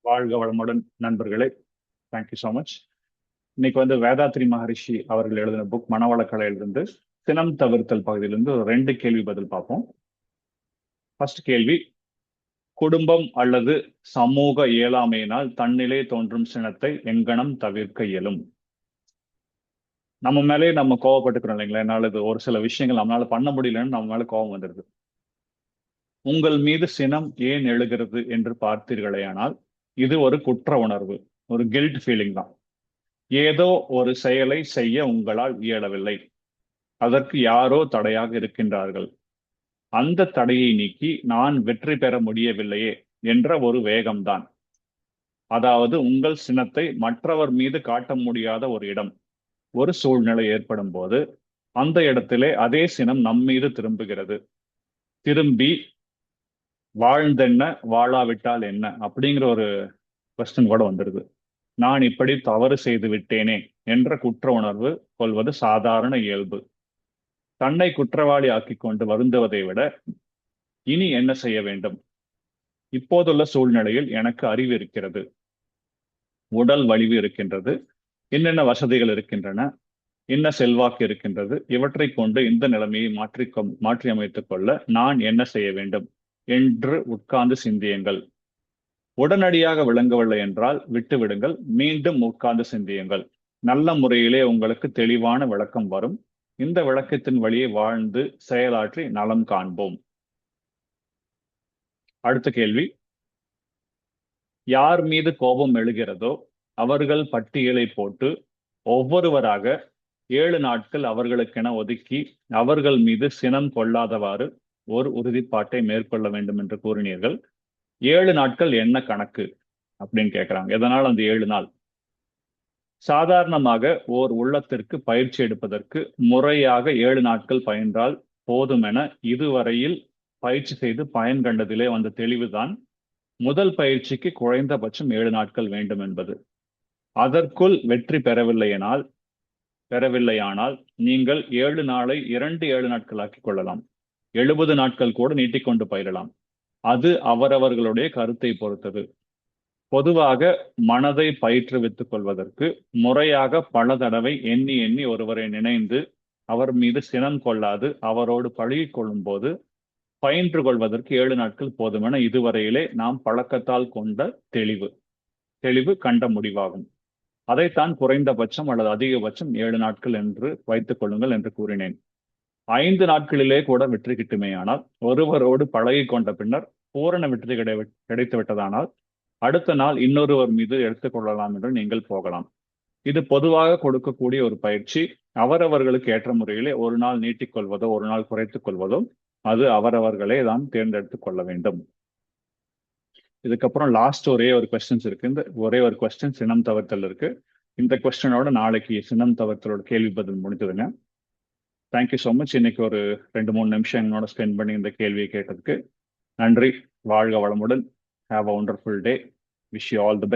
வாழ்க வளமுடன் நண்பர்களே. Thank you so much. இன்னைக்கு வேதாத்ரி மகரிஷி அவர்கள் எழுதின புக் மனவளக்கலையிலிருந்து சினம் தவிர்த்தல் பகுதியிலிருந்து ஒரு 2 கேள்வி பதில் பார்ப்போம். ஃபர்ஸ்ட் கேள்வி, குடும்பம் அல்லது சமூக இயலாமையினால் தன்னிலே தோன்றும் சினத்தை எங்கனம் தவிர்க்க இயலும்? நம்ம மேலே நம்ம கோவப்பட்டுக்கிறோம் இல்லைங்களா? என்னால இது ஒரு சில விஷயங்கள் நம்மளால பண்ண முடியலன்னு நம்ம மேல கோபம் வந்துடுது. உங்கள் மீது சினம் ஏன் எழுகிறது என்று பார்த்தீர்களேயானால் இது ஒரு குற்ற உணர்வு, ஒரு கில்ட் ஃபீலிங் தான். ஏதோ ஒரு செயலை செய்ய உங்களால் இயலவில்லை, அதற்கு யாரோ தடையாக இருக்கின்றார்கள். அந்த தடையை நீக்கி நான் வெற்றி பெற முடியவில்லையே என்ற ஒரு வேகம்தான். அதாவது உங்கள் சினத்தை மற்றவர் மீது காட்ட முடியாத ஒரு இடம், ஒரு சூழ்நிலை ஏற்படும் போது அந்த இடத்திலே அதே சினம் நம் மீது திரும்புகிறது. திரும்பி வாழ்ந்தென்ன வாழாவிட்டால் என்ன அப்படிங்கிற ஒரு கொஸ்டின் கூட வந்துடுது. நான் இப்படி தவறு செய்து விட்டேனே என்ற குற்ற உணர்வு கொள்வது சாதாரண இயல்பு. தன்னை குற்றவாளி ஆக்கிக் கொண்டு வருந்துவதை விட இனி என்ன செய்ய வேண்டும்? இப்போதுள்ள சூழ்நிலையில் எனக்கு அறிவு இருக்கிறது, உடல் வலிவு இருக்கின்றது, என்னென்ன வசதிகள் இருக்கின்றன, என்ன செல்வாக்கு இருக்கின்றது, இவற்றை கொண்டு இந்த நிலைமையை மாற்றி அமைத்துக் கொள்ள நான் என்ன செய்ய வேண்டும் என்று உட்கார்ந்து சிந்தியுங்கள். உடனடியாக விளங்கவில்லை என்றால் விட்டுவிடுங்கள், மீண்டும் உட்கார்ந்து சிந்தியுங்கள். நல்ல முறையிலே உங்களுக்கு தெளிவான விளக்கம் வரும். இந்த விளக்கத்தின் வழியே வாழ்ந்து செயலாற்றி நலம் காண்போம். அடுத்த கேள்வி, யார் மீது கோபம் எழுகிறதோ அவர்கள் பட்டியலை போட்டு ஒவ்வொருவராக 7 நாட்கள் அவர்களுக்கென ஒதுக்கி அவர்கள் மீது சினம் கொள்ளாதவாறு ஒரு உறுதிப்பாட்டை மேற்கொள்ள வேண்டும் என்று கூறினீர்கள். 7 நாட்கள் என்ன கணக்கு அப்படின்னு கேட்கிறாங்க. எதனால் அந்த 7 நாள்? சாதாரணமாக ஓர் உள்ளத்திற்கு பயிற்சி எடுப்பதற்கு முறையாக 7 நாட்கள் பயின்றால் போதும் என இதுவரையில் பயிற்சி செய்து பயன் கண்டதிலே வந்த தெளிவுதான் முதல் பயிற்சிக்கு குறைந்தபட்சம் 7 நாட்கள் வேண்டும் என்பது. அதற்குள் வெற்றி பெறவில்லையானால் நீங்கள் 7 நாளை 7 நாட்களாக்கிக் கொள்ளலாம். 70 நாட்கள் கூட நீட்டிக்கொண்டு பயிரலாம். அது அவரவர்களுடைய கருத்தை பொறுத்தது. பொதுவாக மனதை பயிற்றுவித்துக் கொள்வதற்கு முறையாக பல தடவை எண்ணி எண்ணி ஒருவரை நினைந்து அவர் மீது சினம் கொள்ளாது அவரோடு பழகிக் கொள்ளும் போது பயின்று கொள்வதற்கு 7 நாட்கள் போதுமென இதுவரையிலே நாம் பழக்கத்தால் கொண்ட தெளிவு கண்ட முடிவாகும். அதைத்தான் குறைந்தபட்சம் அல்லது அதிகபட்சம் 7 நாட்கள் என்று வைத்துக் கொள்ளுங்கள் என்று கூறினேன். 5 நாட்களிலே கூட வெற்றி கிட்டுமேயானால், ஒருவரோடு பழகி கொண்ட பின்னர் பூரண வெற்றி கிடைத்து விட்டதானால் அடுத்த நாள் இன்னொருவர் மீது எடுத்துக்கொள்ளலாம் என்று நீங்கள் போகலாம். இது பொதுவாக கொடுக்கக்கூடிய ஒரு பயிற்சி. அவரவர்களுக்கு ஏற்ற முறையிலே ஒரு நாள் நீட்டிக்கொள்வதோ ஒரு நாள் குறைத்துக் கொள்வதோ அது அவரவர்களே தான் தேர்ந்தெடுத்துக் கொள்ள வேண்டும். இதுக்கப்புறம் லாஸ்ட் ஒரே ஒரு கொஸ்டின்ஸ் இருக்கு. இந்த ஒரே ஒரு கொஸ்டின் சினம் தவிர்த்தல் இருக்கு. இந்த கொஸ்டினோட நாளைக்கு சினம் தவிர்த்தலோட கேள்வி பதில் முடிஞ்சதுங்க. Thank you so much. இன்னைக்கு ஒரு 2-3 நிமிஷம் என்னோட ஸ்பெண்ட் பண்ணி இந்த கேள்வியை கேட்டதுக்கு நன்றி. வாழ்க வளமுடன். Have a wonderful day. Wish you all the best.